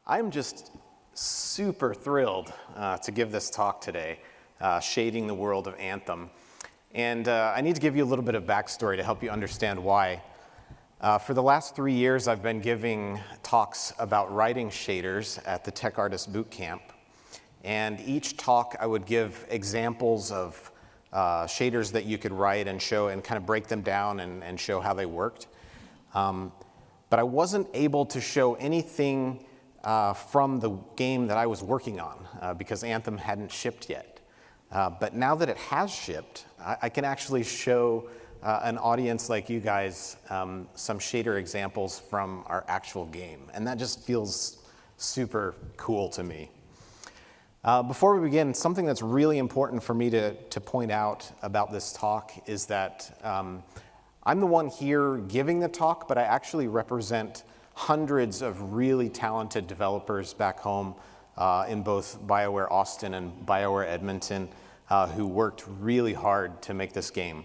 I'm just super thrilled to give this talk today, Shading the World of Anthem. And I need to give you a little bit of backstory to help you understand why. For the last 3 years, I've been giving talks about writing shaders at the Tech Artist Bootcamp. And each talk, I would give examples of shaders that you could write and show and kind of break them down and show how they worked. But I wasn't able to show anything from the game that I was working on because Anthem hadn't shipped yet. But now that it has shipped, I can actually show an audience like you guys some shader examples from our actual game. And that just feels super cool to me. Before we begin, something that's really important for me to point out about this talk is that I'm the one here giving the talk, but I actually represent hundreds of really talented developers back home in both BioWare Austin and BioWare Edmonton who worked really hard to make this game.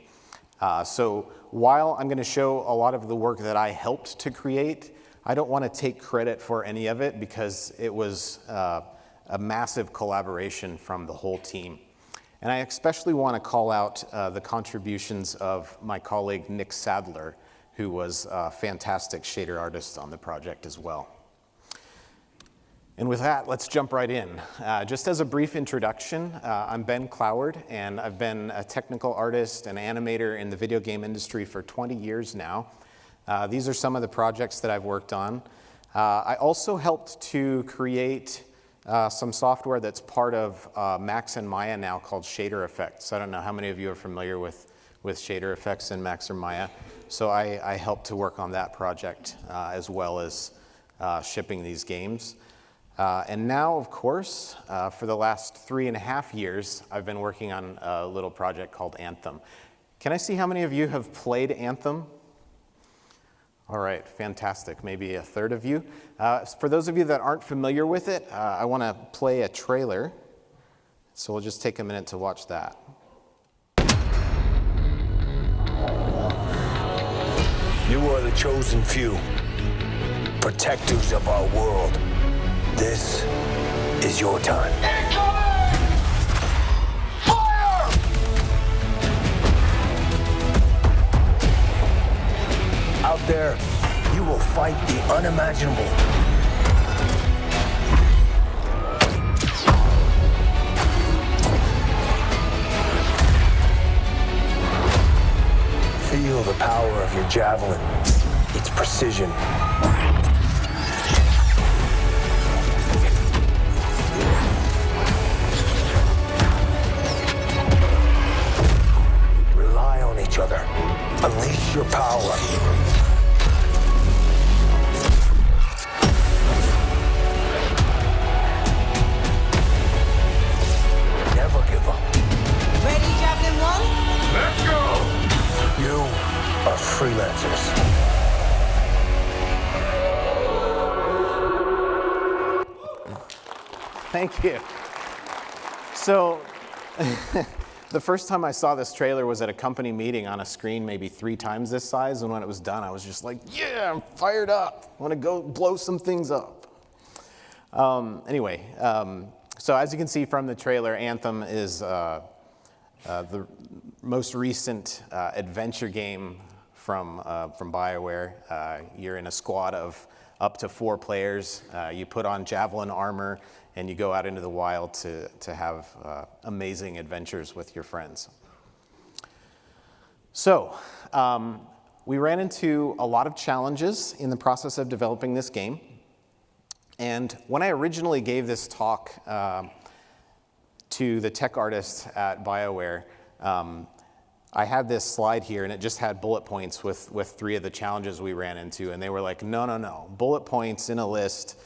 So while I'm going to show a lot of the work that I helped to create, I don't want to take credit for any of it because it was a massive collaboration from the whole team. And I especially want to call out the contributions of my colleague Nick Sadler, who was a fantastic shader artist on the project as well. And with that, let's jump right in. Just as a brief introduction, I'm Ben Cloward, and I've been a technical artist and animator in the video game industry for 20 years now. These are some of the projects that I've worked on. I also helped to create some software that's part of Max and Maya now called Shader Effects. I don't know how many of you are familiar with Shader Effects in Max or Maya. So I helped to work on that project as well as shipping these games. And now, of course, for the last 3.5 years, I've been working on a little project called Anthem. Can I see how many of you have played Anthem? All right, fantastic. Maybe a third of you. For those of you that aren't familiar with it, I want to play a trailer. So we'll just take a minute to watch that. You are the chosen few, protectors of our world. This is your time. Incoming! Fire! Out there, you will fight the unimaginable. Feel the power of your javelin, its precision. Rely on each other. Unleash your power. Never give up. Ready, Javelin 1? Let's go! You are freelancers. Thank you. So the first time I saw this trailer was at a company meeting on a screen maybe 3 times this size, and when it was done, I was just like, yeah, I'm fired up. I want to go blow some things up. Anyway, so as you can see from the trailer, Anthem is the most recent adventure game from BioWare. You're in a squad of up to 4 players. You put on javelin armor and you go out into the wild to have amazing adventures with your friends. So we ran into a lot of challenges in the process of developing this game. And when I originally gave this talk to the tech artists at BioWare, I had this slide here, and it just had bullet points with 3 of the challenges we ran into. And they were like, no, bullet points in a list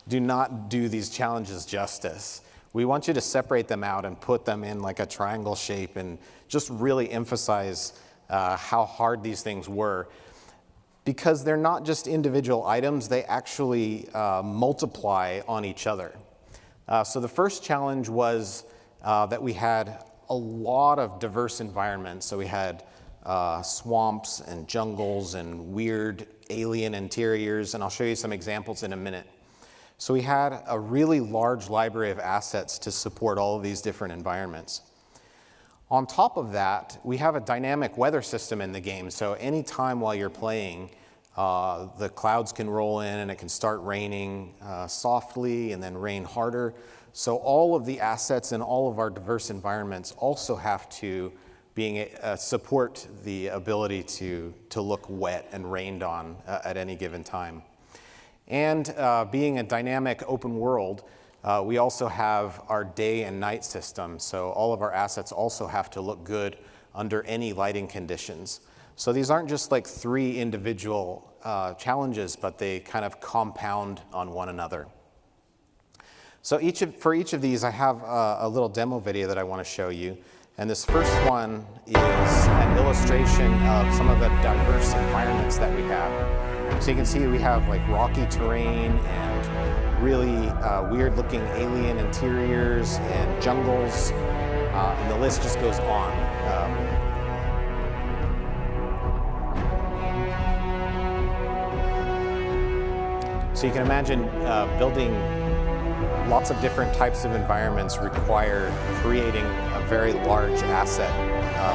do not do these challenges justice. We want you to separate them out and put them in like a triangle shape and just really emphasize how hard these things were. Because they're not just individual items, they actually multiply on each other. So the first challenge was that we had a lot of diverse environments. So we had swamps and jungles and weird alien interiors, and I'll show you some examples in a minute. So we had a really large library of assets to support all of these different environments. On top of that, we have a dynamic weather system in the game. So any time while you're playing, the clouds can roll in and it can start raining softly and then rain harder. So all of the assets in all of our diverse environments also have to support the ability to look wet and rained on at any given time. And being a dynamic open world, we also have our day and night system. So all of our assets also have to look good under any lighting conditions. So these aren't just like 3 individual challenges, but they kind of compound on one another. So for each of these, I have a little demo video that I want to show you. And this first one is an illustration of some of the diverse environments that we have. So you can see we have like rocky terrain and really weird-looking alien interiors and jungles, and the list just goes on. So you can imagine building lots of different types of environments require creating a very large asset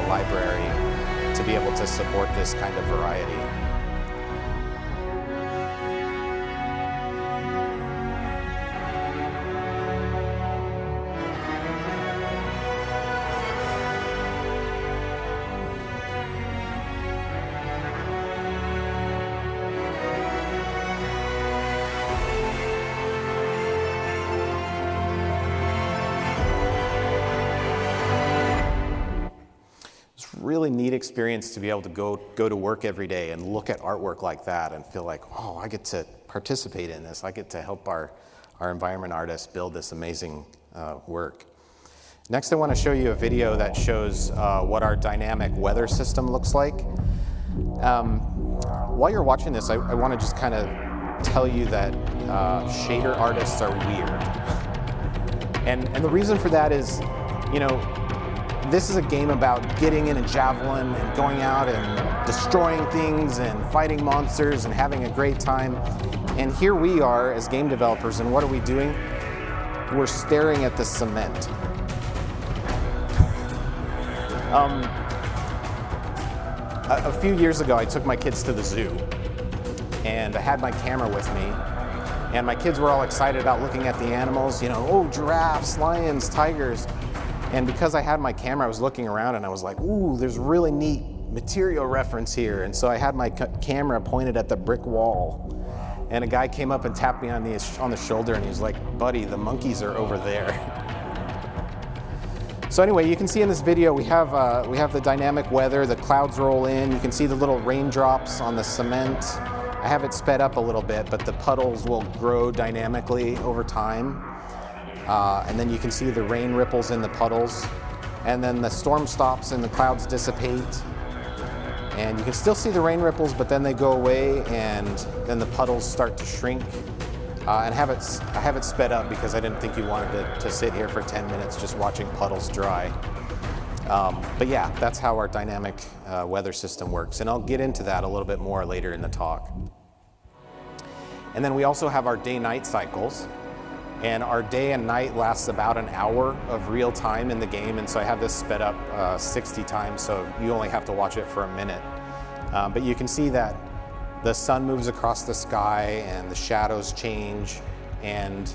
library to be able to support this kind of variety. Really neat experience to be able to go to work every day and look at artwork like that and feel like, oh, I get to participate in this. I get to help our environment artists build this amazing work. Next, I want to show you a video that shows what our dynamic weather system looks like. While you're watching this, I want to just kind of tell you that shader artists are weird. And the reason for that is, you know, this is a game about getting in a javelin and going out and destroying things and fighting monsters and having a great time. And here we are as game developers, and what are we doing? We're staring at the cement. A few years ago, I took my kids to the zoo, and I had my camera with me, and my kids were all excited about looking at the animals, you know, oh, giraffes, lions, tigers. And because I had my camera, I was looking around and I was like, ooh, there's really neat material reference here. And so I had my camera pointed at the brick wall. And a guy came up and tapped me on the shoulder and he was like, buddy, the monkeys are over there. So anyway, you can see in this video, we have the dynamic weather, the clouds roll in. You can see the little raindrops on the cement. I have it sped up a little bit, but the puddles will grow dynamically over time. And then you can see the rain ripples in the puddles. And then the storm stops and the clouds dissipate. And you can still see the rain ripples, but then they go away and then the puddles start to shrink. And I have it sped up because I didn't think you wanted to sit here for 10 minutes just watching puddles dry. But yeah, that's how our dynamic weather system works. And I'll get into that a little bit more later in the talk. And then we also have our day-night cycles. And our day and night lasts about an hour of real time in the game. And so I have this sped up 60 times, so you only have to watch it for a minute. But you can see that the sun moves across the sky and the shadows change. And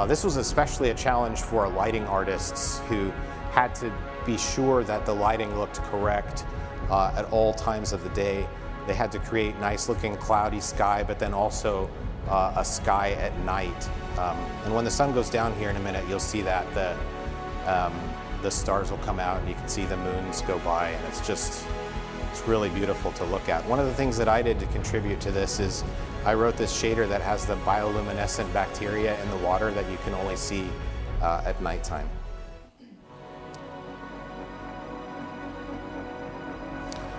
this was especially a challenge for lighting artists who had to be sure that the lighting looked correct at all times of the day. They had to create nice looking cloudy sky, but then also a sky at night. And when the sun goes down here in a minute, you'll see that the stars will come out and you can see the moons go by, and it's really beautiful to look at. One of the things that I did to contribute to this is I wrote this shader that has the bioluminescent bacteria in the water that you can only see at nighttime.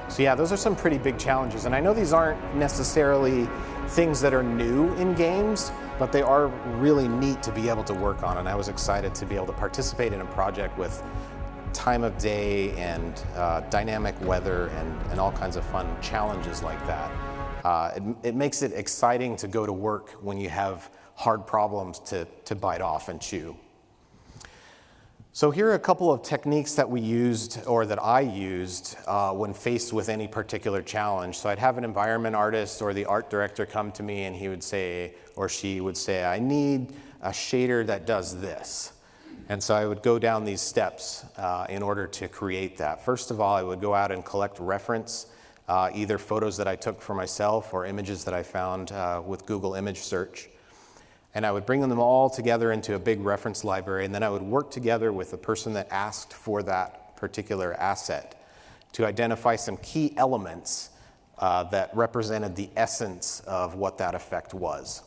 So yeah, those are some pretty big challenges. And I know these aren't necessarily things that are new in games, but they are really neat to be able to work on. And I was excited to be able to participate in a project with time of day and dynamic weather and all kinds of fun challenges like that. It makes it exciting to go to work when you have hard problems to bite off and chew. So here are a couple of techniques that we used, or that I used, when faced with any particular challenge. So I'd have an environment artist or the art director come to me, and he would say, or she would say, I need a shader that does this. And so I would go down these steps in order to create that. First of all, I would go out and collect reference, either photos that I took for myself or images that I found with Google image search. And I would bring them all together into a big reference library, and then I would work together with the person that asked for that particular asset to identify some key elements that represented the essence of what that effect was.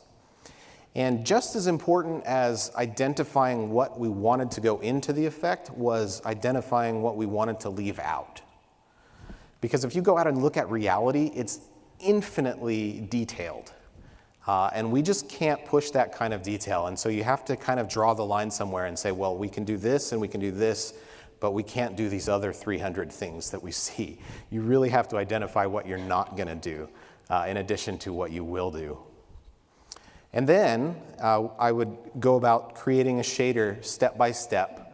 And just as important as identifying what we wanted to go into the effect was identifying what we wanted to leave out. Because if you go out and look at reality, it's infinitely detailed. And we just can't push that kind of detail. And so you have to kind of draw the line somewhere and say, well, we can do this and we can do this, but we can't do these other 300 things that we see. You really have to identify what you're not going to do in addition to what you will do. And then I would go about creating a shader step by step,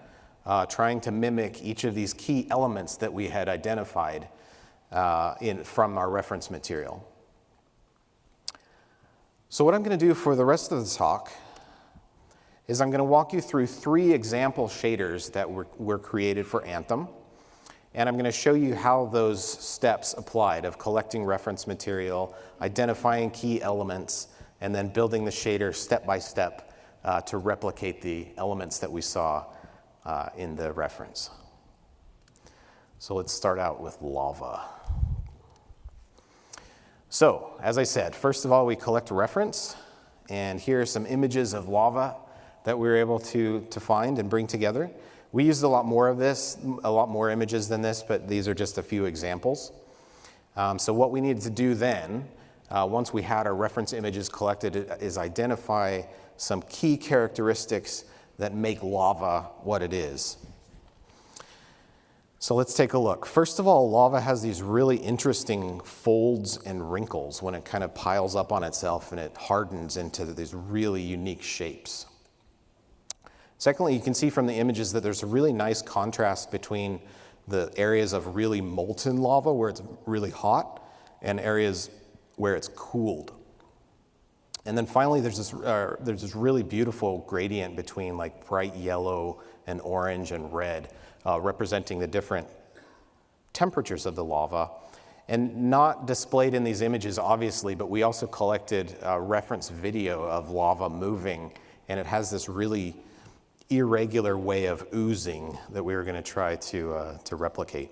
trying to mimic each of these key elements that we had identified from our reference material. So what I'm going to do for the rest of the talk is I'm going to walk you through 3 example shaders that were created for Anthem. And I'm going to show you how those steps applied of collecting reference material, identifying key elements, and then building the shader step by step to replicate the elements that we saw in the reference. So let's start out with lava. So, as I said, first of all, we collect a reference, and here are some images of lava that we were able to find and bring together. We used a lot more of this, a lot more images than this, but these are just a few examples. So what we needed to do then, once we had our reference images collected, is identify some key characteristics that make lava what it is. So let's take a look. First of all, lava has these really interesting folds and wrinkles when it kind of piles up on itself and it hardens into these really unique shapes. Secondly, you can see from the images that there's a really nice contrast between the areas of really molten lava where it's really hot and areas where it's cooled. And then finally, there's this really beautiful gradient between like bright yellow and orange and red, representing the different temperatures of the lava. And not displayed in these images, obviously, but we also collected a reference video of lava moving, and it has this really irregular way of oozing that we were going to try to replicate.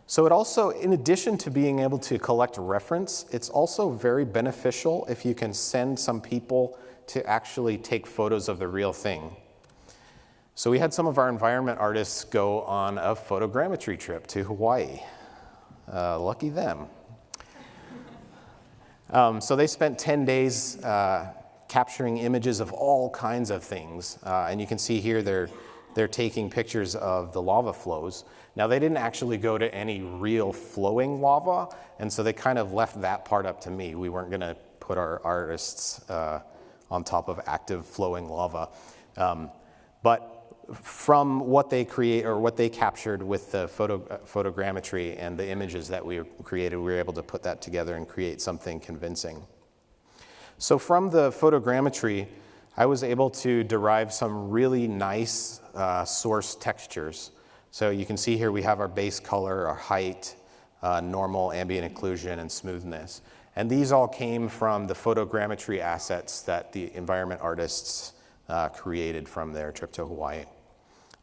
So it also, in addition to being able to collect reference, it's also very beneficial if you can send some people to actually take photos of the real thing. So we had some of our environment artists go on a photogrammetry trip to Hawaii. Lucky them. So they spent 10 days capturing images of all kinds of things. And you can see here they're taking pictures of the lava flows. Now, they didn't actually go to any real flowing lava, and so they kind of left that part up to me. We weren't going to put our artists on top of active flowing lava. But from what they create or what they captured with the photogrammetry and the images that we created, we were able to put that together and create something convincing. So from the photogrammetry, I was able to derive some really nice source textures. So you can see here we have our base color, our height, normal, ambient occlusion, and smoothness. And these all came from the photogrammetry assets that the environment artists created from their trip to Hawaii.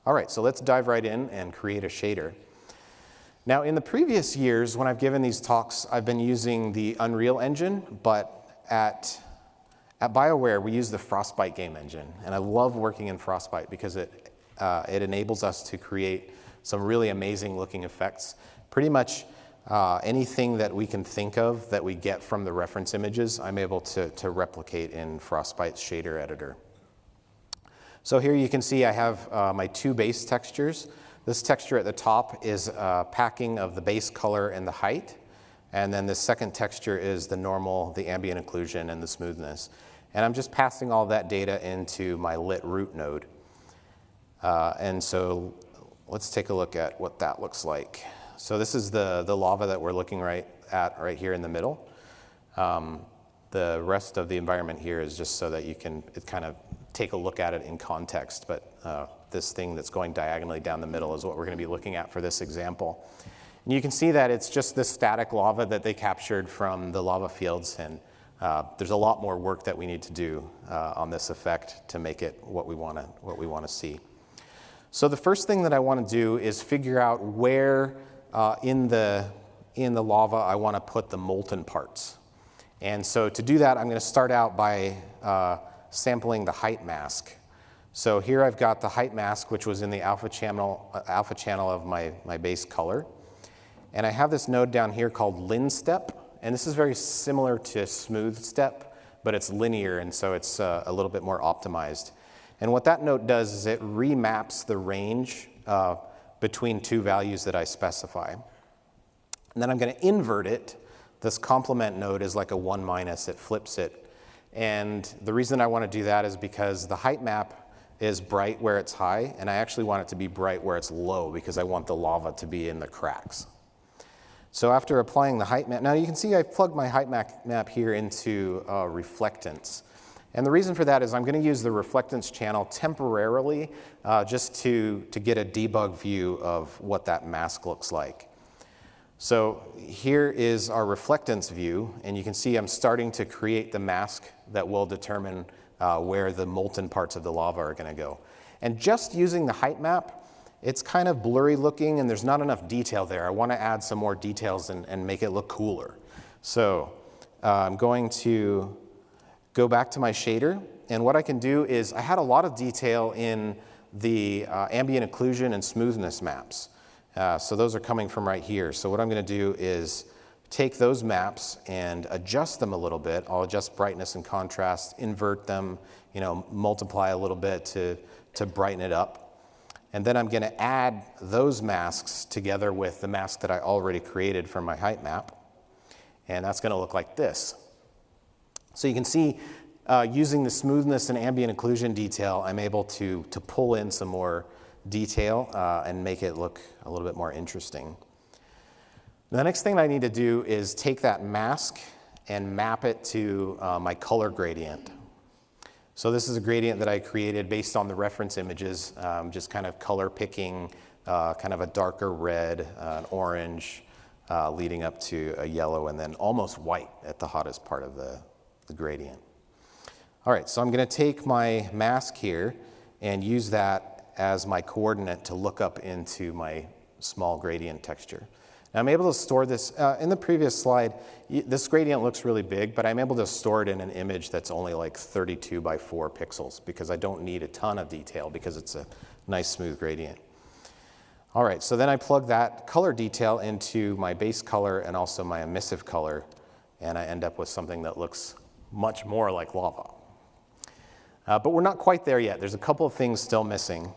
All right, so let's dive right in and create a shader. Now, in the previous years, when I've given these talks, I've been using the Unreal Engine, but at BioWare, we use the Frostbite game engine. And I love working in Frostbite because it enables us to create some really amazing looking effects. Pretty much anything that we can think of that we get from the reference images, I'm able to replicate in Frostbite's shader editor. So here you can see I have my 2 base textures. This texture at the top is packing of the base color and the height. And then the second texture is the normal, the ambient occlusion, and the smoothness. And I'm just passing all that data into my lit root node. And so let's take a look at what that looks like. So this is the lava that we're looking right here in the middle. The rest of the environment here is just so that you can kind of take a look at it in context, but this thing that's going diagonally down the middle is what we're going to be looking at for this example. And you can see that it's just this static lava that they captured from the lava fields, and there's a lot more work that we need to do on this effect to make it what we want to see. So the first thing that I want to do is figure out where in the lava I want to put the molten parts. And so to do that, I'm going to start out by sampling the height mask. So here I've got the height mask, which was in the alpha channel of my base color. And I have this node down here called lin step. And this is very similar to smooth step, but it's linear, and so it's a little bit more optimized. And what that node does is it remaps the range between two values that I specify. And then I'm going to invert it. This complement node is like a 1 minus, it flips it. And the reason I want to do that is because the height map is bright where it's high, and I actually want it to be bright where it's low because I want the lava to be in the cracks. So after applying the height map, now you can see I've plugged my height map here into reflectance. And the reason for that is I'm going to use the reflectance channel temporarily just to get a debug view of what that mask looks like. So here is our reflectance view, and you can see I'm starting to create the mask that will determine where the molten parts of the lava are going to go. And just using the height map, it's kind of blurry looking and there's not enough detail there. I want to add some more details and make it look cooler. So I'm going to go back to my shader, and what I can do is I had a lot of detail in the ambient occlusion and smoothness maps. So those are coming from right here. So what I'm going to do is take those maps and adjust them a little bit. I'll adjust brightness and contrast, invert them, multiply a little bit to brighten it up. And then I'm going to add those masks together with the mask that I already created from my height map. And that's going to look like this. So you can see using the smoothness and ambient occlusion detail, I'm able to pull in some more detail and make it look a little bit more interesting. The next thing I need to do is take that mask and map it to my color gradient. So this is a gradient that I created based on the reference images, just kind of color picking, kind of a darker red, an orange, leading up to a yellow, and then almost white at the hottest part of the gradient. All right, so I'm going to take my mask here and use that as my coordinate to look up into my small gradient texture. Now I'm able to store this, in the previous slide, this gradient looks really big, but I'm able to store it in an image that's only like 32 by 4 pixels because I don't need a ton of detail because it's a nice smooth gradient. All right, so then I plug that color detail into my base color and also my emissive color, and I end up with something that looks much more like lava. But we're not quite there yet. There's a couple of things still missing.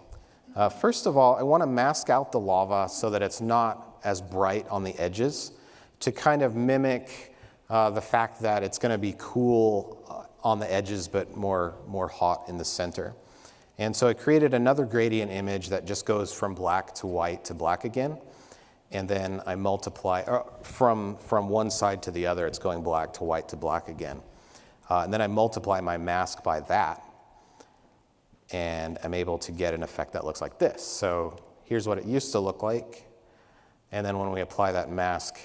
First of all, I want to mask out the lava so that it's not as bright on the edges to kind of mimic the fact that it's going to be cool on the edges but more hot in the center. And so I created another gradient image that just goes from black to white to black again. And then I multiply from one side to the other, it's going black to white to black again. And then I multiply my mask by that. And I'm able to get an effect that looks like this. So here's what it used to look like. And then when we apply that mask,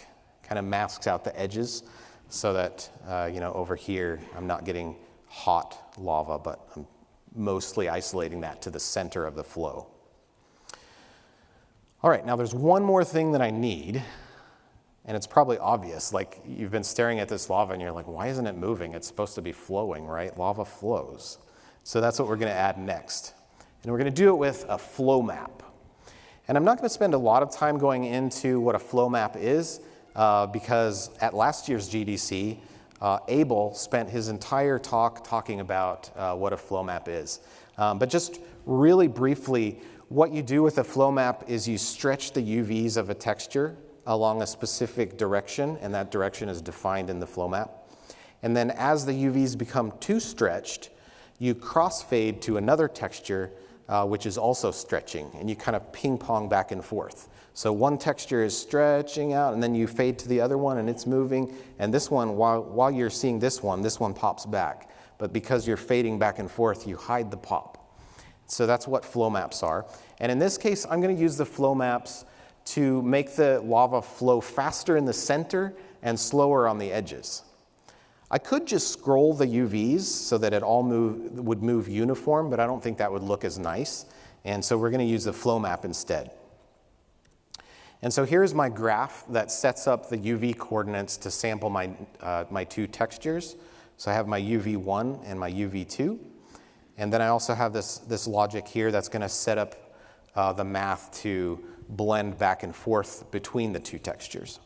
kind of masks out the edges so that, over here, I'm not getting hot lava, but I'm mostly isolating that to the center of the flow. All right, now there's one more thing that I need, and it's probably obvious. Like, you've been staring at this lava and you're like, why isn't it moving? It's supposed to be flowing, right? Lava flows. So that's what we're going to add next. And we're going to do it with a flow map. And I'm not going to spend a lot of time going into what a flow map is because at last year's GDC, Abel spent his entire talk talking about what a flow map is. But just really briefly, what you do with a flow map is you stretch the UVs of a texture along a specific direction, and that direction is defined in the flow map. And then as the UVs become too stretched, you crossfade to another texture, which is also stretching, and you kind of ping pong back and forth. So one texture is stretching out, and then you fade to the other one, and it's moving. And this one, while you're seeing this one pops back. But because you're fading back and forth, you hide the pop. So that's what flow maps are. And in this case, I'm going to use the flow maps to make the lava flow faster in the center and slower on the edges. I could just scroll the UVs so that it all would move uniform, but I don't think that would look as nice. And so we're going to use the flow map instead. And so here's my graph that sets up the UV coordinates to sample my two textures. So I have my UV1 and my UV2. And then I also have this logic here that's going to set up the math to blend back and forth between the two textures.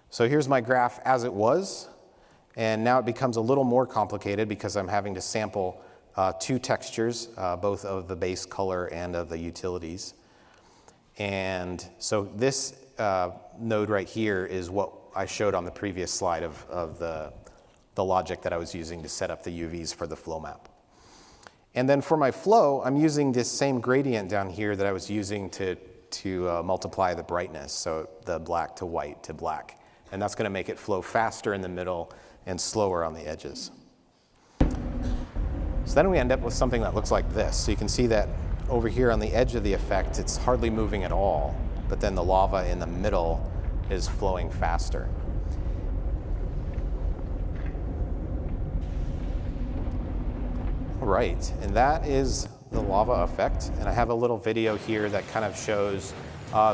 So here's my graph as it was. And now it becomes a little more complicated because I'm having to sample two textures, both of the base color and of the utilities. And so this node right here is what I showed on the previous slide of the logic that I was using to set up the UVs for the flow map. And then for my flow, I'm using this same gradient down here that I was using to multiply the brightness, so the black to white to black. And that's going to make it flow faster in the middle and slower on the edges. So then we end up with something that looks like this. So you can see that over here on the edge of the effect, it's hardly moving at all, but then the lava in the middle is flowing faster. All right, and that is the lava effect. And I have a little video here that kind of shows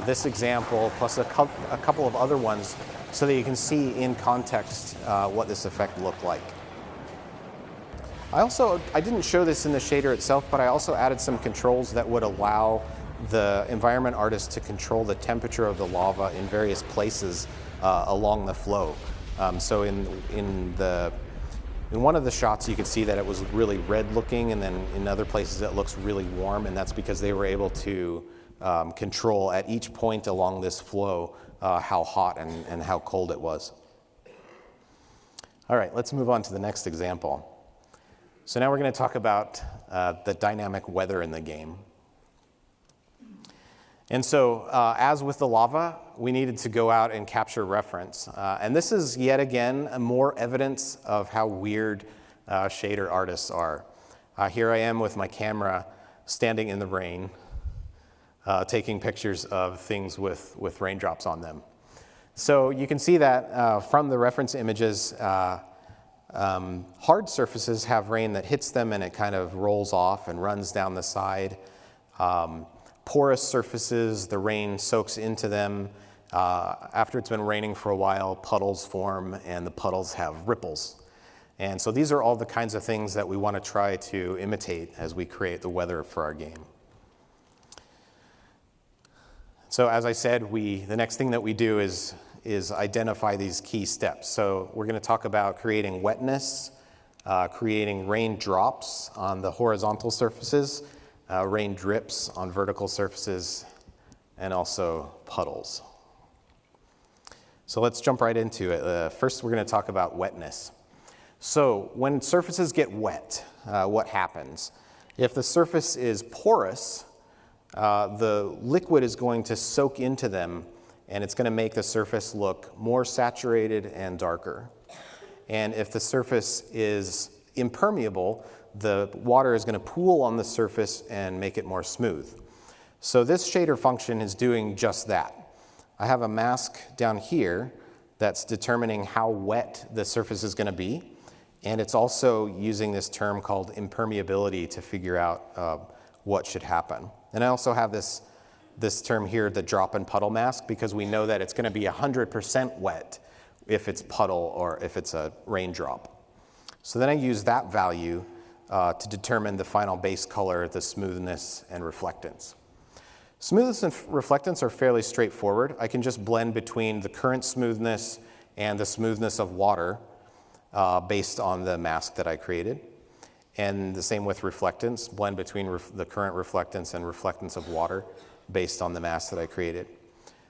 this example plus a couple of other ones so that you can see in context what this effect looked like. I didn't show this in the shader itself, but I also added some controls that would allow the environment artist to control the temperature of the lava in various places along the flow. So in one of the shots, you could see that it was really red looking, and then in other places it looks really warm, and that's because they were able to control at each point along this flow how hot and how cold it was. All right, let's move on to the next example. So now we're going to talk about the dynamic weather in the game. And so as with the lava, we needed to go out and capture reference. And this is yet again more evidence of how weird shader artists are. Here I am with my camera standing in the rain, taking pictures of things with raindrops on them. So you can see that from the reference images, hard surfaces have rain that hits them and it kind of rolls off and runs down the side. Porous surfaces, the rain soaks into them. After it's been raining for a while, puddles form, and the puddles have ripples. And so these are all the kinds of things that we want to try to imitate as we create the weather for our game. So as I said, the next thing that we do is identify these key steps. So we're going to talk about creating wetness, creating rain drops on the horizontal surfaces, rain drips on vertical surfaces, and also puddles. So let's jump right into it. First, we're going to talk about wetness. So when surfaces get wet, what happens? If the surface is porous, the liquid is going to soak into them, and it's going to make the surface look more saturated and darker. And if the surface is impermeable, the water is going to pool on the surface and make it more smooth. So this shader function is doing just that. I have a mask down here that's determining how wet the surface is going to be, and it's also using this term called impermeability to figure out what should happen. And I also have this term here, the drop and puddle mask, because we know that it's going to be 100% wet if it's puddle or if it's a raindrop. So then I use that value to determine the final base color, the smoothness, and reflectance. Smoothness and reflectance are fairly straightforward. I can just blend between the current smoothness and the smoothness of water based on the mask that I created. And the same with reflectance, blend between the current reflectance and reflectance of water based on the mask that I created.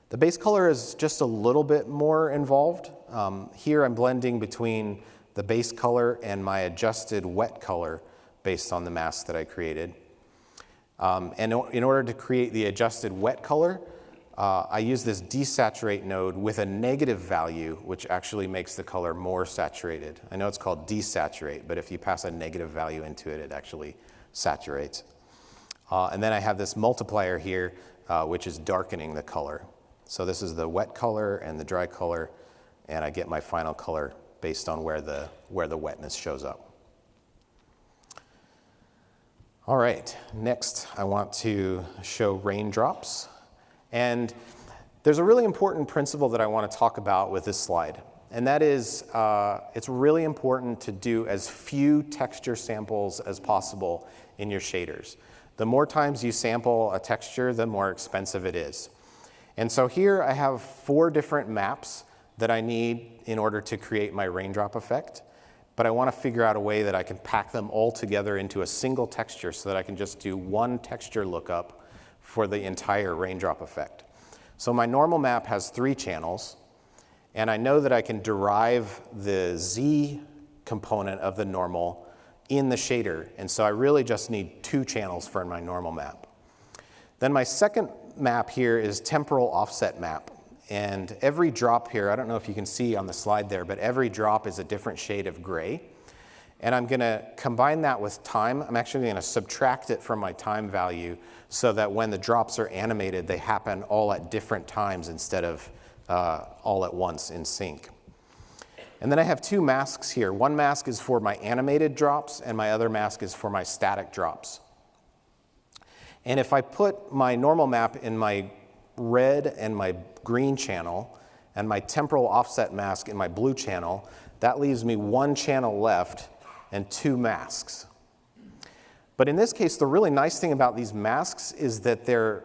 The base color is just a little bit more involved. Here I'm blending between the base color and my adjusted wet color based on the mask that I created. And in order to create the adjusted wet color, I use this desaturate node with a negative value, which actually makes the color more saturated. I know it's called desaturate, but if you pass a negative value into it, it actually saturates. And then I have this multiplier here, which is darkening the color. So this is the wet color and the dry color, and I get my final color based on where the wetness shows up. All right, next I want to show raindrops. And there's a really important principle that I want to talk about with this slide. And that is, it's really important to do as few texture samples as possible in your shaders. The more times you sample a texture, the more expensive it is. And so here I have 4 different maps that I need in order to create my raindrop effect. But I want to figure out a way that I can pack them all together into a single texture so that I can just do one texture lookup for the entire raindrop effect. So my normal map has 3 channels, and I know that I can derive the Z component of the normal in the shader, and so I really just need 2 channels for my normal map. Then my second map here is temporal offset map, and every drop here, I don't know if you can see on the slide there, but every drop is a different shade of gray. And I'm going to combine that with time. I'm actually going to subtract it from my time value so that when the drops are animated, they happen all at different times instead of all at once in sync. And then I have 2 masks here. One mask is for my animated drops, and my other mask is for my static drops. And if I put my normal map in my red and my green channel, and my temporal offset mask in my blue channel, that leaves me 1 channel left and 2 masks. But in this case, the really nice thing about these masks is that the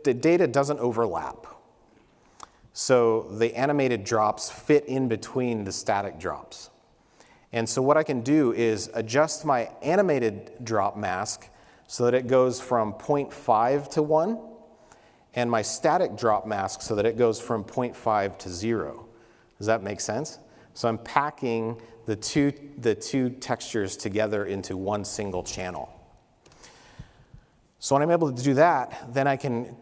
data doesn't overlap. So the animated drops fit in between the static drops. And so what I can do is adjust my animated drop mask so that it goes from 0.5 to 1, and my static drop mask so that it goes from 0.5 to 0. Does that make sense? So I'm packing the two textures together into one single channel. So when I'm able to do that, then I can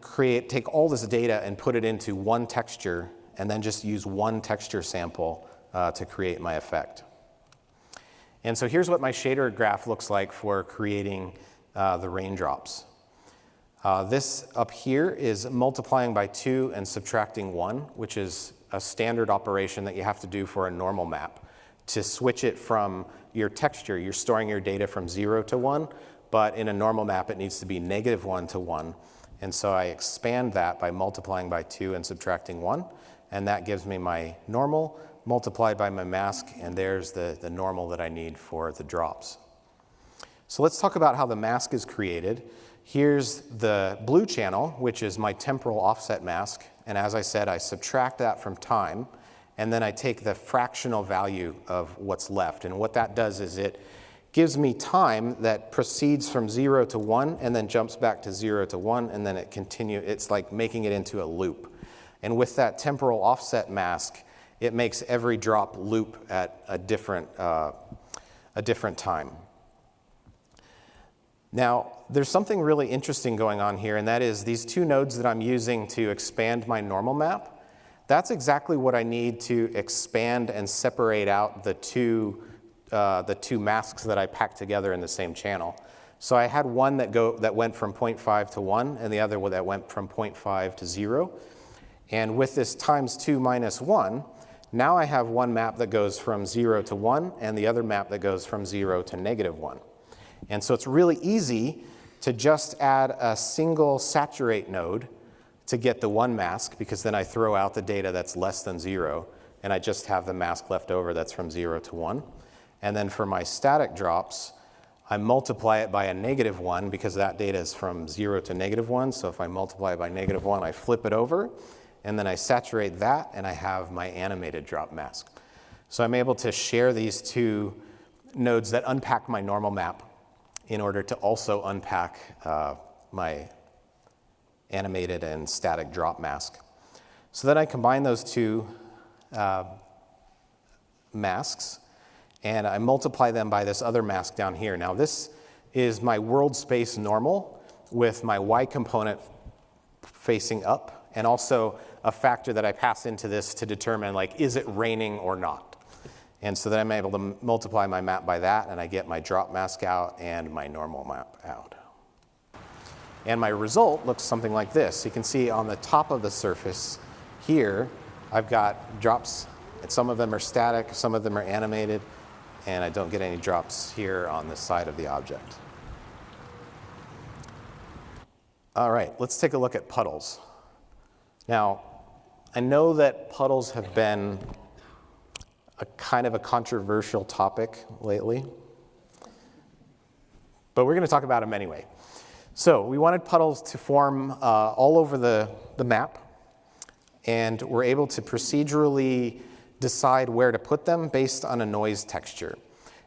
take all this data and put it into one texture, and then just use one texture sample to create my effect. And so here's what my shader graph looks like for creating the raindrops. This up here is multiplying by 2 and subtracting 1, which is a standard operation that you have to do for a normal map. To switch it from your texture, you're storing your data from 0 to 1, but in a normal map it needs to be -1 to 1. And so I expand that by multiplying by 2 and subtracting 1, and that gives me my normal multiplied by my mask, and there's the normal that I need for the drops. So let's talk about how the mask is created. Here's the blue channel, which is my temporal offset mask, and as I said, I subtract that from time, and then I take the fractional value of what's left. And what that does is it gives me time that proceeds from 0 to 1 and then jumps back to 0 to 1, and then it's like making it into a loop. And with that temporal offset mask, it makes every drop loop at a different time. Now, there's something really interesting going on here, and that is these 2 nodes that I'm using to expand my normal map. That's exactly what I need to expand and separate out the two masks that I packed together in the same channel. So I had one that went from 0.5 to 1, and the other one that went from 0.5 to 0. And with this times 2 minus 1, now I have one map that goes from 0 to 1, and the other map that goes from 0 to -1. And so it's really easy to just add a single saturate node to get the one mask, because then I throw out the data that's less than 0, and I just have the mask left over that's from 0 to 1. And then for my static drops, I multiply it by a -1 because that data is from 0 to -1. So if I multiply it by -1, I flip it over, and then I saturate that, and I have my animated drop mask. So I'm able to share these 2 nodes that unpack my normal map in order to also unpack my animated and static drop mask. So then I combine those 2 masks, and I multiply them by this other mask down here. Now this is my world space normal with my y component facing up, and also a factor that I pass into this to determine, like, is it raining or not? And so then I'm able to multiply my map by that, and I get my drop mask out and my normal map out. And my result looks something like this. You can see on the top of the surface here, I've got drops, and some of them are static, some of them are animated, and I don't get any drops here on the side of the object. All right, let's take a look at puddles. Now, I know that puddles have been a kind of a controversial topic lately, but we're going to talk about them anyway. So we wanted puddles to form all over the map, and we're able to procedurally decide where to put them based on a noise texture.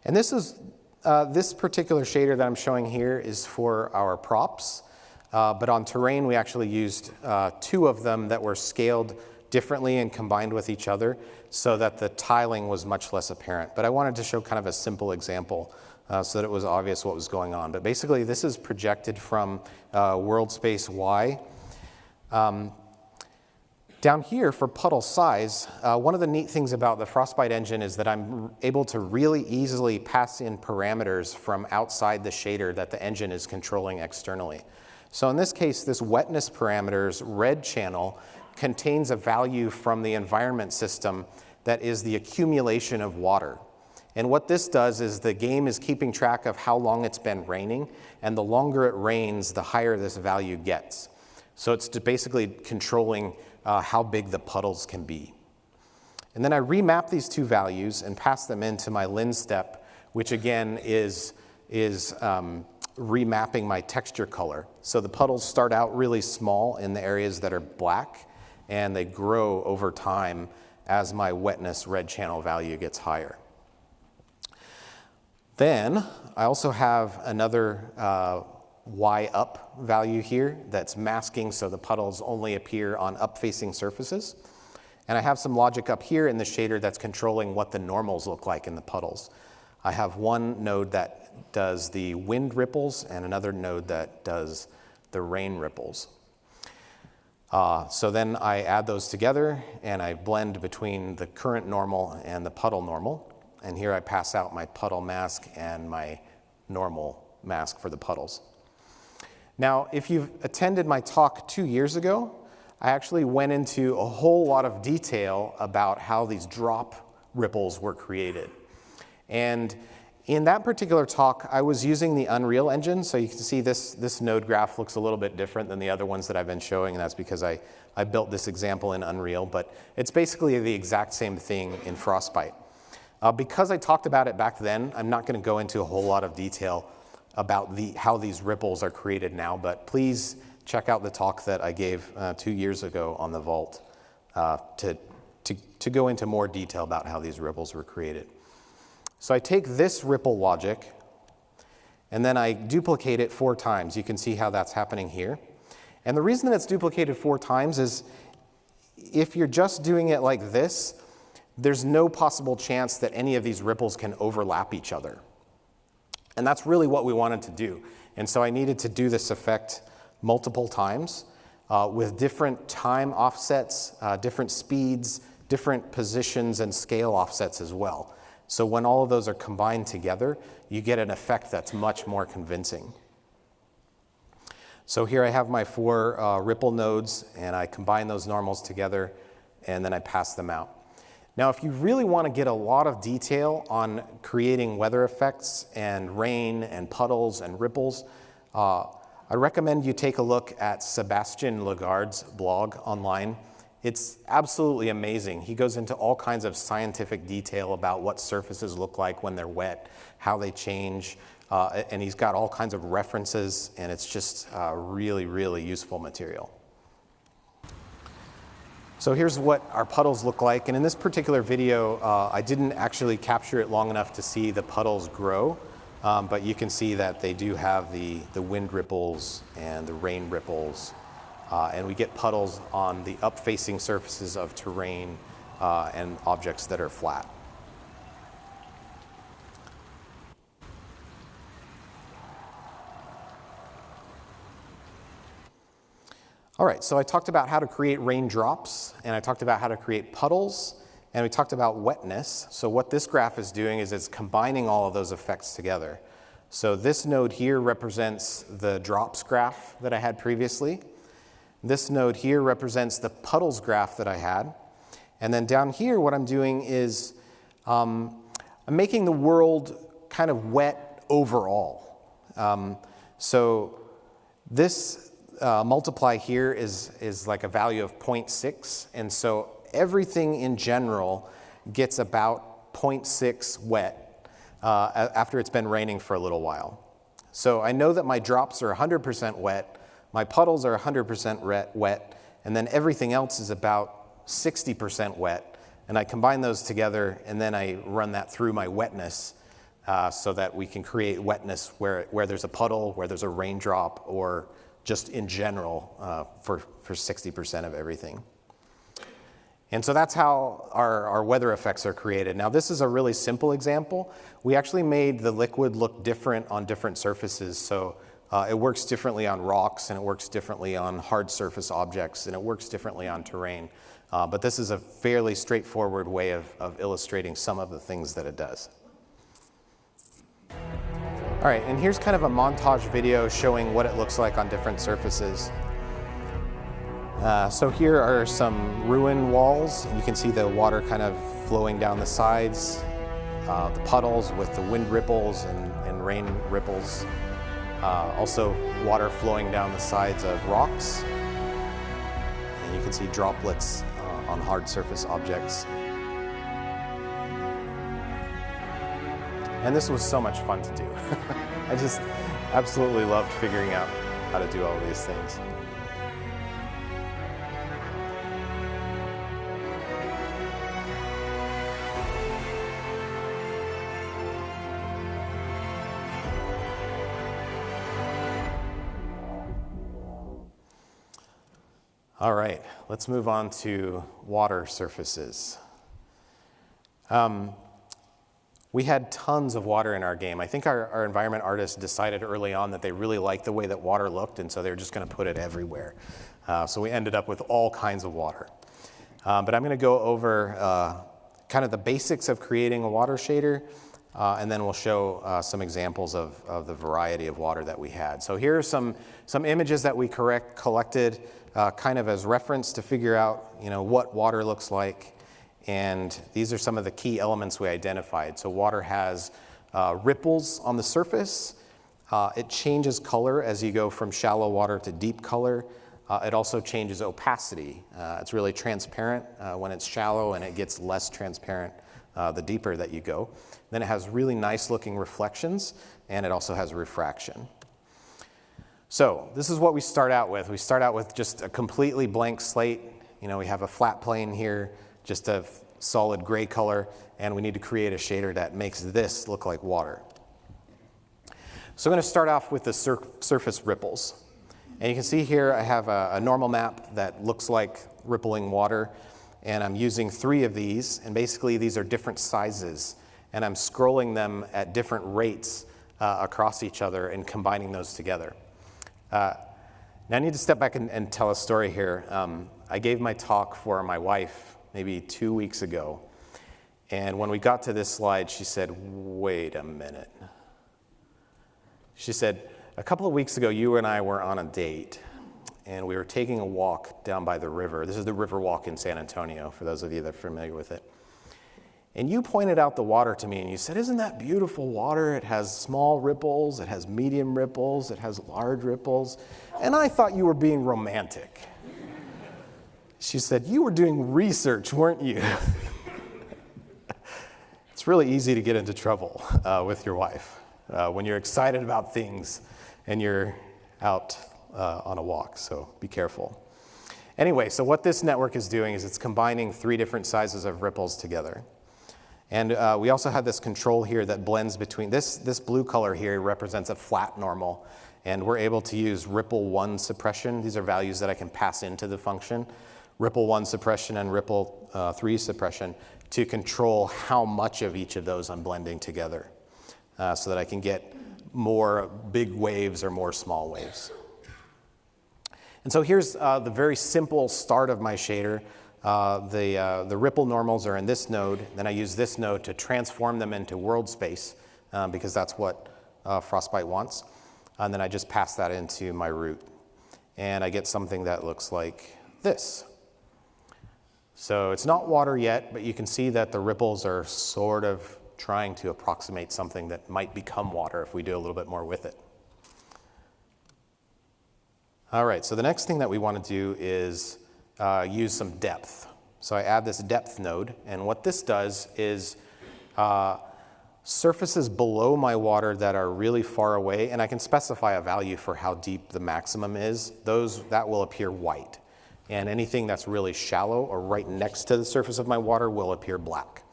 And this particular shader that I'm showing here is for our props, but on terrain we actually used 2 of them that were scaled differently and combined with each other so that the tiling was much less apparent. But I wanted to show kind of a simple example so that it was obvious what was going on. But basically this is projected from world space Y. Down here for puddle size, one of the neat things about the Frostbite engine is that I'm able to really easily pass in parameters from outside the shader that the engine is controlling externally. So in this case, this wetness parameter's red channel contains a value from the environment system that is the accumulation of water. And what this does is the game is keeping track of how long it's been raining, and the longer it rains, the higher this value gets. So it's basically controlling how big the puddles can be. And then I remap these 2 values and pass them into my lens step, which again is remapping my texture color. So the puddles start out really small in the areas that are black, and they grow over time as my wetness red channel value gets higher. Then I also have another Y up value here that's masking so the puddles only appear on up-facing surfaces. And I have some logic up here in the shader that's controlling what the normals look like in the puddles. I have one node that does the wind ripples and another node that does the rain ripples. So then I add those together and I blend between the current normal and the puddle normal. And here I pass out my puddle mask and my normal mask for the puddles. Now, if you've attended my talk 2 years ago, I actually went into a whole lot of detail about how these drop ripples were created. And in that particular talk, I was using the Unreal Engine, so you can see this node graph looks a little bit different than the other ones that I've been showing, and that's because I built this example in Unreal, but it's basically the exact same thing in Frostbite. Because I talked about it back then, I'm not going to go into a whole lot of detail about how these ripples are created now, but please check out the talk that I gave 2 years ago on the Vault to go into more detail about how these ripples were created. So I take this ripple logic, and then I duplicate it 4 times. You can see how that's happening here. And the reason that it's duplicated 4 times is if you're just doing it like this, there's no possible chance that any of these ripples can overlap each other. And that's really what we wanted to do. And so I needed to do this effect multiple times with different time offsets, different speeds, different positions, and scale offsets as well. So when all of those are combined together, you get an effect that's much more convincing. So here I have my 4 ripple nodes, and I combine those normals together, and then I pass them out. Now, if you really want to get a lot of detail on creating weather effects and rain and puddles and ripples, I recommend you take a look at Sebastian Lagarde's blog online. It's absolutely amazing. He goes into all kinds of scientific detail about what surfaces look like when they're wet, how they change, and he's got all kinds of references, and it's just really, really useful material. So here's what our puddles look like, and in this particular video, I didn't actually capture it long enough to see the puddles grow, but you can see that they do have the wind ripples and the rain ripples, and we get puddles on the up-facing surfaces of terrain and objects that are flat. All right, so I talked about how to create raindrops, and I talked about how to create puddles, and we talked about wetness. So what this graph is doing is it's combining all of those effects together. So this node here represents the drops graph that I had previously. This node here represents the puddles graph that I had. And then down here, what I'm doing is I'm making the world kind of wet overall. So this multiply here is like a value of 0.6. And so everything in general gets about 0.6 wet after it's been raining for a little while. So I know that my drops are 100% wet, my puddles are 100% wet, and then everything else is about 60% wet. And I combine those together, and then I run that through my wetness so that we can create wetness where there's a puddle, where there's a raindrop, or just in general for 60% of everything. And so that's how our weather effects are created. Now, this is a really simple example. We actually made the liquid look different on different surfaces. So it works differently on rocks, and it works differently on hard surface objects, and it works differently on terrain. But this is a fairly straightforward way of illustrating some of the things that it does. All right, and here's kind of a montage video showing what it looks like on different surfaces. So here are some ruin walls. You can see the water kind of flowing down the sides, the puddles with the wind ripples and rain ripples. Also water flowing down the sides of rocks. And you can see droplets on hard surface objects. And this was so much fun to do. I just absolutely loved figuring out how to do all of these things. All right, let's move on to water surfaces. We had tons of water in our game. I think our environment artists decided early on that they really liked the way that water looked, and so they were just going to put it everywhere. So we ended up with all kinds of water. But I'm going to go over kind of the basics of creating a water shader, and then we'll show some examples of the variety of water that we had. So here are some images that we collected kind of as reference to figure out, what water looks like. And these are some of the key elements we identified. So water has ripples on the surface. It changes color as you go from shallow water to deep color. It also changes opacity. It's really transparent when it's shallow, and it gets less transparent the deeper that you go. Then it has really nice looking reflections, and it also has refraction. So this is what we start out with. We start out with just a completely blank slate. We have a flat plane here, just a solid gray color, and we need to create a shader that makes this look like water. So I'm going to start off with the surface ripples. And you can see here I have a normal map that looks like rippling water, and I'm using 3 of these, and basically these are different sizes, and I'm scrolling them at different rates across each other and combining those together. Now I need to step back and tell a story here. I gave my talk for my wife maybe 2 weeks ago, and when we got to this slide, she said, "Wait a minute." She said, "A couple of weeks ago, you and I were on a date, and we were taking a walk down by the river." This is the river walk in San Antonio, for those of you that are familiar with it. "And you pointed out the water to me, and you said, 'Isn't that beautiful water? It has small ripples, it has medium ripples, it has large ripples.' And I thought you were being romantic." She said, "You were doing research, weren't you?" It's really easy to get into trouble with your wife when you're excited about things and you're out on a walk, so be careful. Anyway, so what this network is doing is it's combining 3 different sizes of ripples together. And we also have this control here that blends between, this blue color here represents a flat normal, and we're able to use ripple 1 suppression. These are values that I can pass into the function. Ripple 1 suppression and ripple 3 suppression to control how much of each of those I'm blending together so that I can get more big waves or more small waves. And so here's the very simple start of my shader. The ripple normals are in this node. Then I use this node to transform them into world space because that's what Frostbite wants. And then I just pass that into my root. And I get something that looks like this. So it's not water yet, but you can see that the ripples are sort of trying to approximate something that might become water if we do a little bit more with it. All right, so the next thing that we want to do is use some depth. So I add this depth node, and what this does is surfaces below my water that are really far away, and I can specify a value for how deep the maximum is, that will appear white. And anything that's really shallow or right next to the surface of my water will appear black.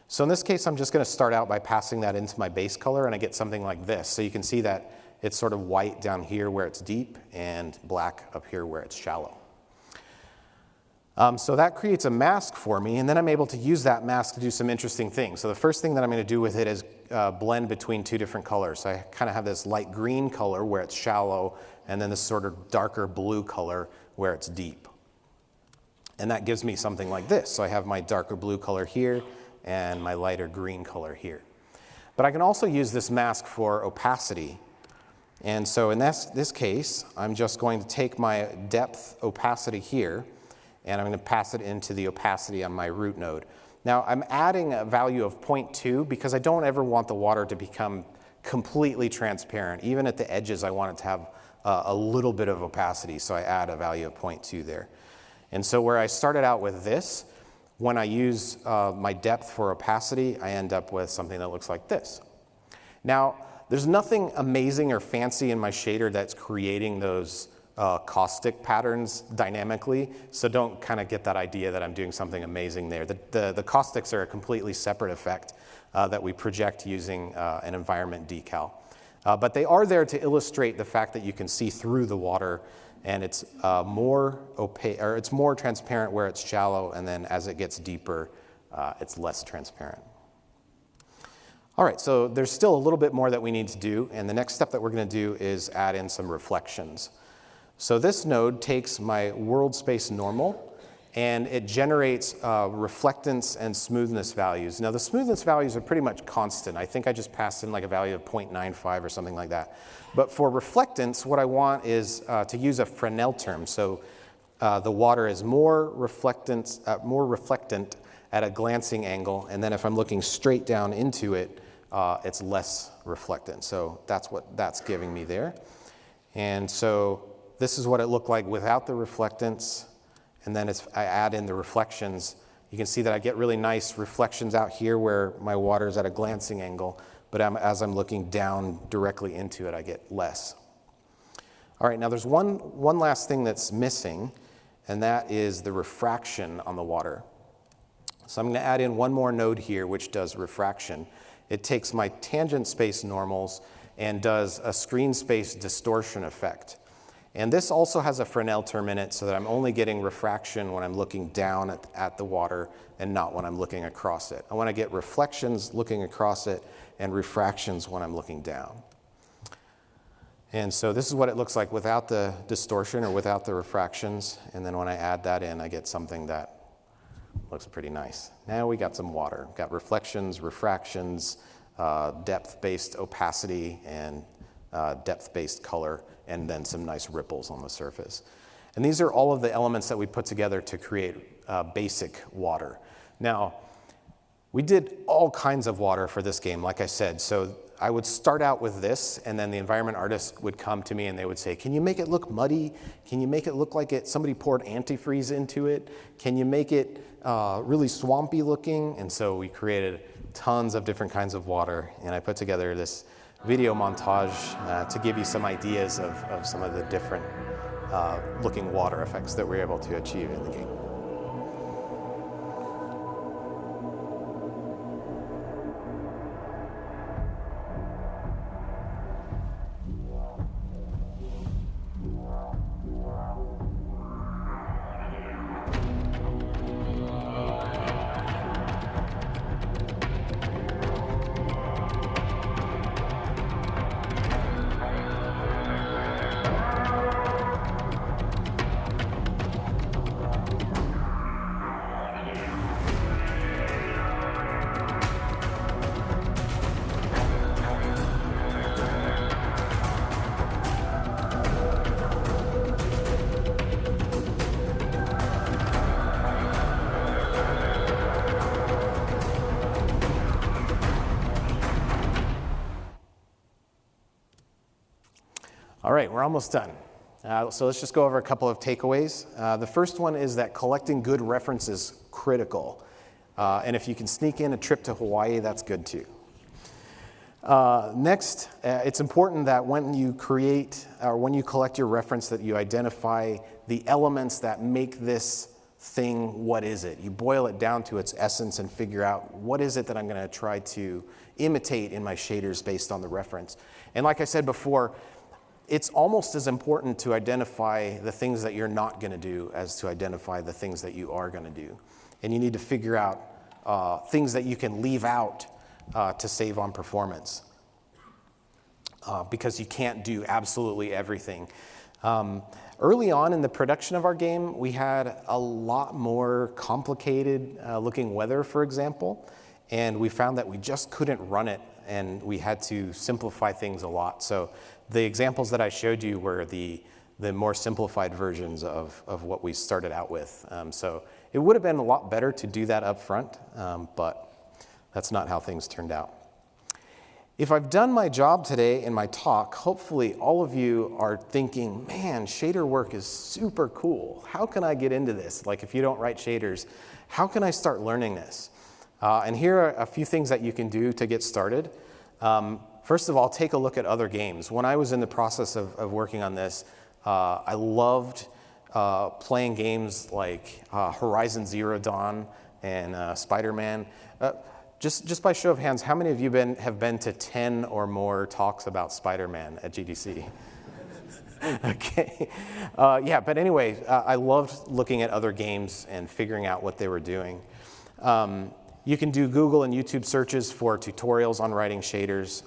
So in this case, I'm just going to start out by passing that into my base color, and I get something like this. So you can see that it's sort of white down here where it's deep and black up here where it's shallow. So that creates a mask for me, and then I'm able to use that mask to do some interesting things. So the first thing that I'm going to do with it is blend between two different colors. So I kind of have this light green color where it's shallow, and then this sort of darker blue color where it's deep. And that gives me something like this. So I have my darker blue color here and my lighter green color here. But I can also use this mask for opacity. And so in this case, I'm just going to take my depth opacity here, and I'm going to pass it into the opacity on my root node. Now, I'm adding a value of 0.2 because I don't ever want the water to become completely transparent. Even at the edges, I want it to have a little bit of opacity, so I add a value of 0.2 there. And so where I started out with this, when I use my depth for opacity, I end up with something that looks like this. Now, there's nothing amazing or fancy in my shader that's creating those caustic patterns dynamically, so don't kind of get that idea that I'm doing something amazing there. The caustics are a completely separate effect that we project using an environment decal. But they are there to illustrate the fact that you can see through the water, and it's more opaque, or it's more transparent where it's shallow, and then as it gets deeper, it's less transparent. All right, so there's still a little bit more that we need to do, and the next step that we're going to do is add in some reflections. So this node takes my world space normal, and it generates reflectance and smoothness values. Now the smoothness values are pretty much constant. I think I just passed in like a value of 0.95 or something like that. But for reflectance, what I want is to use a Fresnel term. So the water is more reflectant at a glancing angle, and then if I'm looking straight down into it, it's less reflectant. So that's what that's giving me there. And so this is what it looked like without the reflectance, and then I add in the reflections. You can see that I get really nice reflections out here where my water is at a glancing angle, but as I'm looking down directly into it, I get less. All right, now there's one last thing that's missing, and that is the refraction on the water. So I'm going to add in one more node here, which does refraction. It takes my tangent space normals and does a screen space distortion effect. And this also has a Fresnel term in it so that I'm only getting refraction when I'm looking down at the water and not when I'm looking across it. I want to get reflections looking across it and refractions when I'm looking down. And so this is what it looks like without the distortion or without the refractions. And then when I add that in, I get something that looks pretty nice. Now we got some water. We've got reflections, refractions, depth-based opacity, and depth-based color, and then some nice ripples on the surface. And these are all of the elements that we put together to create basic water. Now, we did all kinds of water for this game, like I said. So I would start out with this, and then the environment artist would come to me and they would say, can you make it look muddy? Can you make it look like somebody poured antifreeze into it? Can you make it really swampy looking? And so we created tons of different kinds of water, and I put together this video montage to give you some ideas of some of the different looking water effects that we're able to achieve in the game. All right, we're almost done. So let's just go over a couple of takeaways. The first one is that collecting good reference is critical. And if you can sneak in a trip to Hawaii, that's good too. Next, it's important that when you create or when you collect your reference that you identify the elements that make this thing, what is it? You boil it down to its essence and figure out what is it that I'm going to try to imitate in my shaders based on the reference. And like I said before, it's almost as important to identify the things that you're not going to do as to identify the things that you are going to do. And you need to figure out things that you can leave out to save on performance because you can't do absolutely everything. Early on in the production of our game, we had a lot more complicated looking weather, for example, and we found that we just couldn't run it, and we had to simplify things a lot. So the examples that I showed you were the more simplified versions of what we started out with. So it would have been a lot better to do that up front, but that's not how things turned out. If I've done my job today in my talk, hopefully all of you are thinking, man, shader work is super cool. How can I get into this? Like if you don't write shaders, how can I start learning this? And here are a few things that you can do to get started. First of all, take a look at other games. When I was in the process of working on this, I loved playing games like Horizon Zero Dawn and Spider-Man. Just by show of hands, how many of you have been to 10 or more talks about Spider-Man at GDC? Okay. Yeah, but anyway, I loved looking at other games and figuring out what they were doing. You can do Google and YouTube searches for tutorials on writing shaders.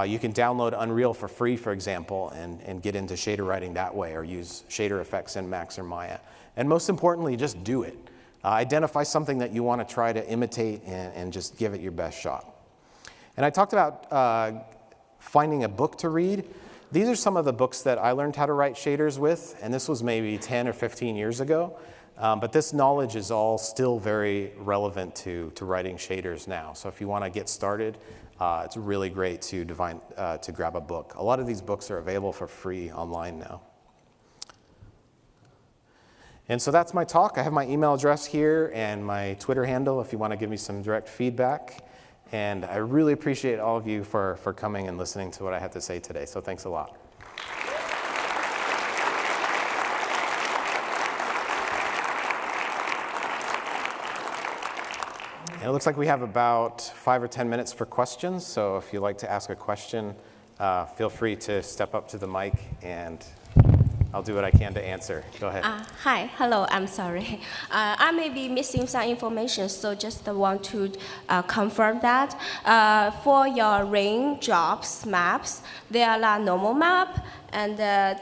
You can download Unreal for free, for example, and get into shader writing that way, or use shader effects in Max or Maya. And most importantly, just do it. Identify something that you want to try to imitate and just give it your best shot. And I talked about finding a book to read. These are some of the books that I learned how to write shaders with, and this was maybe 10 or 15 years ago. But this knowledge is all still very relevant to writing shaders now. So if you want to get started, it's really great to grab a book. A lot of these books are available for free online now. And so that's my talk. I have my email address here and my Twitter handle if you want to give me some direct feedback. And I really appreciate all of you for coming and listening to what I had to say today. So thanks a lot. And it looks like we have about 5 or 10 minutes for questions. So if you'd like to ask a question, feel free to step up to the mic and I'll do what I can to answer. Go ahead. Hi, hello, I'm sorry. I may be missing some information, so just want to confirm that. For your raindrops maps, there are normal map and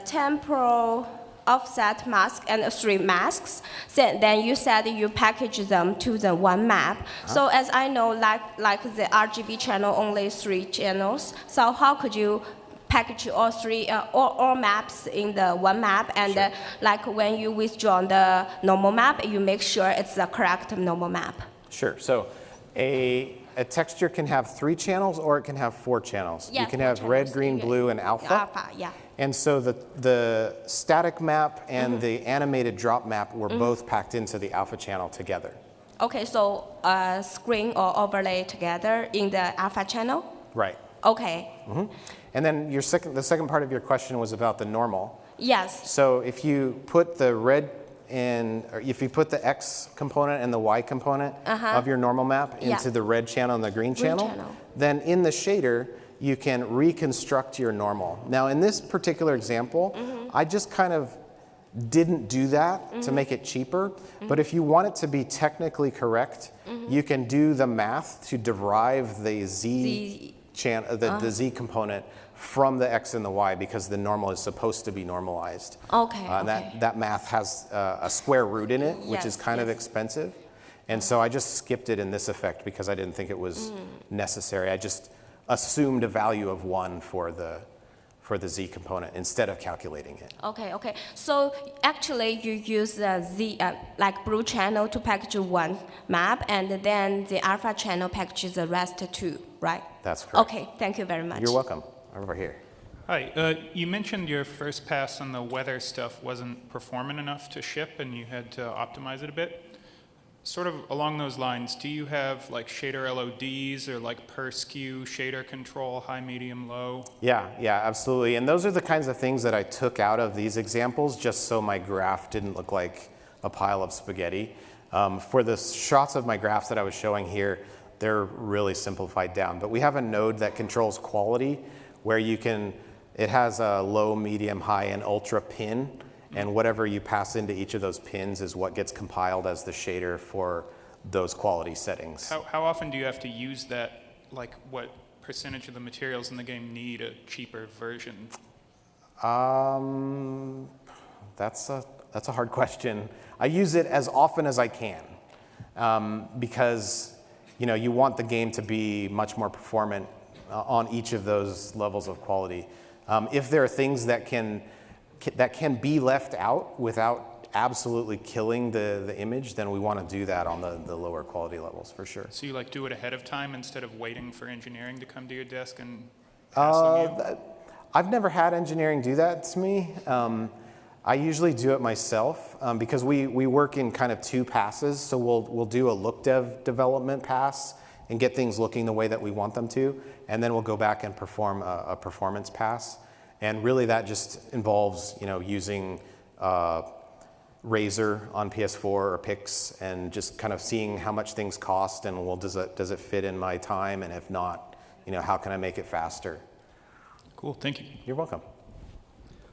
temporal offset mask and 3 masks. So then you said you package them to the one map. So as I know, like the RGB channel, only 3 channels. So how could you package all 3 all maps in the one map, and Sure. Like when you withdraw the normal map, you make sure it's the correct normal map. Sure. So a texture can have 3 channels or it can have 4 channels. Yeah, You can 4 have red, channels. green, blue, and alpha. Alpha, yeah. And so the static map and the animated drop map were both packed into the alpha channel together. Okay, so screen or overlay together in the alpha channel? Right. Okay. And then the second part of your question was about the normal. Yes. So if you put the red or if you put the X component and the Y component of your normal map into the red channel and the green channel, then in the shader, you can reconstruct your normal. Now in this particular example, I just kind of didn't do that to make it cheaper, but if you want it to be technically correct, you can do the math to derive the Z channel, the Z component from the X and the Y, because the normal is supposed to be normalized. Okay. And that math has a square root in it, which is kind of expensive. And so I just skipped it in this effect because I didn't think it was necessary. I just assumed a value of 1 for the Z component instead of calculating it. Okay. So actually you use the Z, like blue channel to package one map, and then the alpha channel packages the rest 2, right? That's correct. Okay, thank you very much. You're welcome. Over here. Hi, you mentioned your first pass on the weather stuff wasn't performant enough to ship and you had to optimize it a bit. Sort of along those lines, do you have like shader LODs or like per SKU shader control, high, medium, low? Yeah, absolutely. And those are the kinds of things that I took out of these examples just so my graph didn't look like a pile of spaghetti. For the shots of my graphs that I was showing here, they're really simplified down. But we have a node that controls quality where it has a low, medium, high, and ultra pin. And whatever you pass into each of those pins is what gets compiled as the shader for those quality settings. How often do you have to use that? Like what percentage of the materials in the game need a cheaper version? That's a hard question. I use it as often as I can because you want the game to be much more performant on each of those levels of quality. If there are things that can be left out without absolutely killing the image, then we want to do that on the lower quality levels for sure. So you like do it ahead of time instead of waiting for engineering to come to your desk and hassling you? I've never had engineering do that to me. I usually do it myself because we work in kind of two passes. So we'll do a look dev development pass and get things looking the way that we want them to, and then we'll go back and perform a performance pass. And really that just involves, using Razor on PS4 or Pix and just kind of seeing how much things cost and does it fit in my time, and if not, how can I make it faster? Cool, thank you. You're welcome.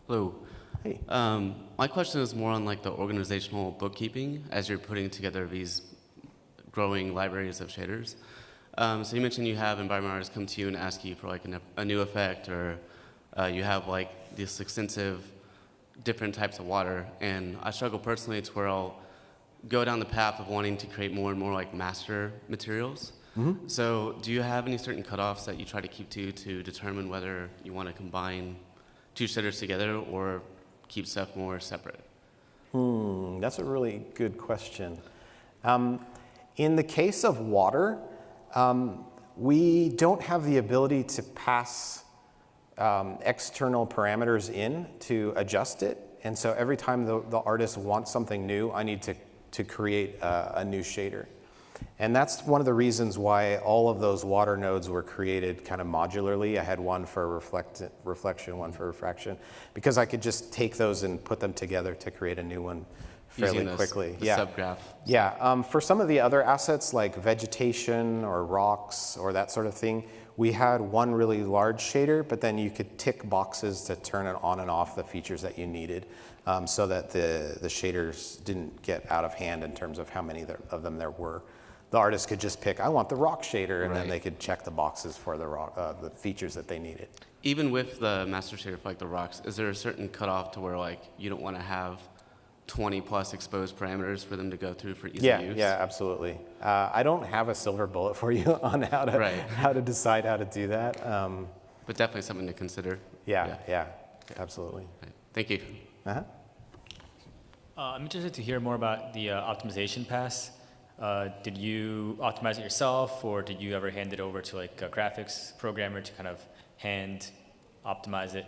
Hello. Hey. My question is more on like the organizational bookkeeping as you're putting together these growing libraries of shaders. So you mentioned you have environment artists come to you and ask you for like a new effect, or you have like this extensive different types of water, and I struggle personally to where I'll go down the path of wanting to create more and more like master materials. Mm-hmm. So do you have any certain cutoffs that you try to keep to determine whether you want to combine two shaders together or keep stuff more separate? That's a really good question. In the case of water, we don't have the ability to pass external parameters in to adjust it. And so every time the artist wants something new, I need to create a new shader. And that's one of the reasons why all of those water nodes were created kind of modularly. I had one for reflection, one for refraction, because I could just take those and put them together to create a new one fairly quickly. The subgraph. Yeah, for some of the other assets like vegetation or rocks or that sort of thing, we had one really large shader, but then you could tick boxes to turn it on and off the features that you needed, so that the shaders didn't get out of hand in terms of how many of them there were. The artist could just pick, I want the rock shader, and then they could check the boxes for the features that they needed. Even with the master shader for like the rocks, is there a certain cutoff to where like you don't want to have 20 plus exposed parameters for them to go through for easy use? Yeah, absolutely. I don't have a silver bullet for you on how to decide how to do that. But definitely something to consider. Yeah, absolutely. Right. Thank you. Uh-huh. I'm interested to hear more about the optimization pass. Did you optimize it yourself, or did you ever hand it over to like a graphics programmer to kind of hand optimize it?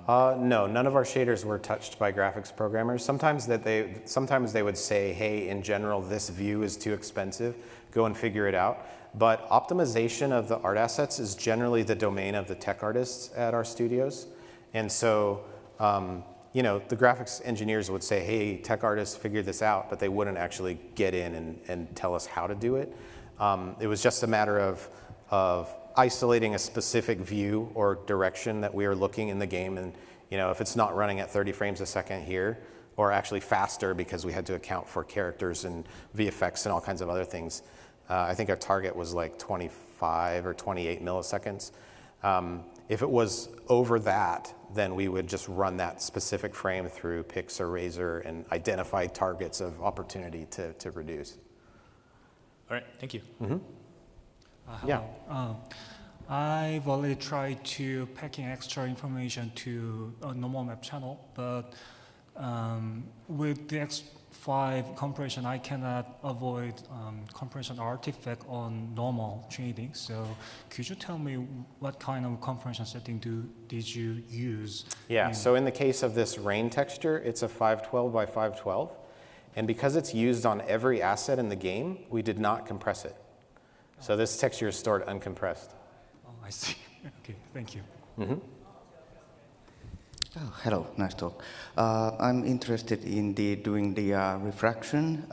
No, none of our shaders were touched by graphics programmers. Sometimes they would say, hey, in general, this view is too expensive. Go and figure it out. But optimization of the art assets is generally the domain of the tech artists at our studios. And so, the graphics engineers would say, hey, tech artists figured this out, but they wouldn't actually get in and tell us how to do it. It was just a matter of isolating a specific view or direction that we are looking in the game, and if it's not running at 30 frames a second here, or actually faster because we had to account for characters and VFX and all kinds of other things. I think our target was like 25 or 28 milliseconds. If it was over that, then we would just run that specific frame through Pix or Razor and identify targets of opportunity to reduce. All right, thank you. Mm-hmm. Yeah. I've already tried to pack in extra information to a normal map channel, but with the 5 compression, I cannot avoid compression artifact on normal shading. So could you tell me what kind of compression setting did you use? Yeah, so in the case of this rain texture, it's a 512 by 512. And because it's used on every asset in the game, we did not compress it. So this texture is stored uncompressed. Oh, I see. Okay, thank you. Oh, hello, nice talk. I'm interested in doing the refraction.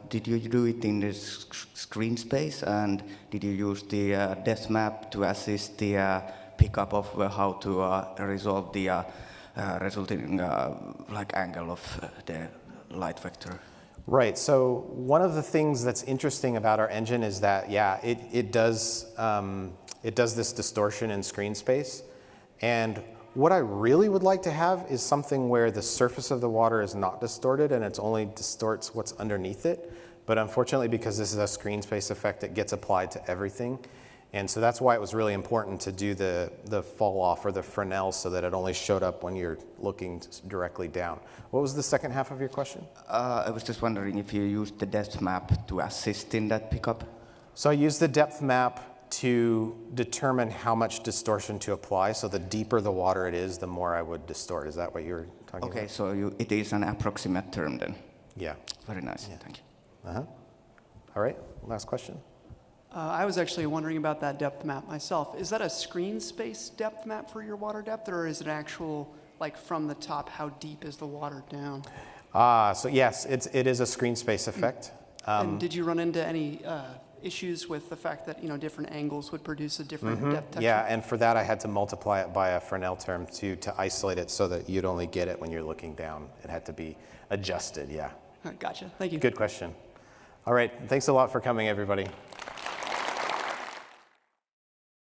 Did you do it in the screen space, and did you use the depth map to assist the pickup of how to resolve the resulting angle of the light vector? Right, so one of the things that's interesting about our engine is that, yeah, it does this distortion in screen space. And what I really would like to have is something where the surface of the water is not distorted and it only distorts what's underneath it. But unfortunately, because this is a screen space effect, it gets applied to everything. And so that's why it was really important to do the fall off or the Fresnel so that it only showed up when you're looking directly down. What was the second half of your question? I was just wondering if you used the depth map to assist in that pickup. So I used the depth map to determine how much distortion to apply. So the deeper the water it is, the more I would distort. Is that what you were talking about? Okay, so it is an approximate term then. Yeah. Very nice, thank you. All right, last question. I was actually wondering about that depth map myself. Is that a screen space depth map for your water depth, or is it actual, like from the top, how deep is the water down? So yes, it is a screen space effect. And did you run into any issues with the fact that different angles would produce a different depth texture? Yeah, and for that I had to multiply it by a Fresnel term to isolate it so that you'd only get it when you're looking down. It had to be adjusted, yeah. Gotcha, thank you. Good question. All right, thanks a lot for coming, everybody.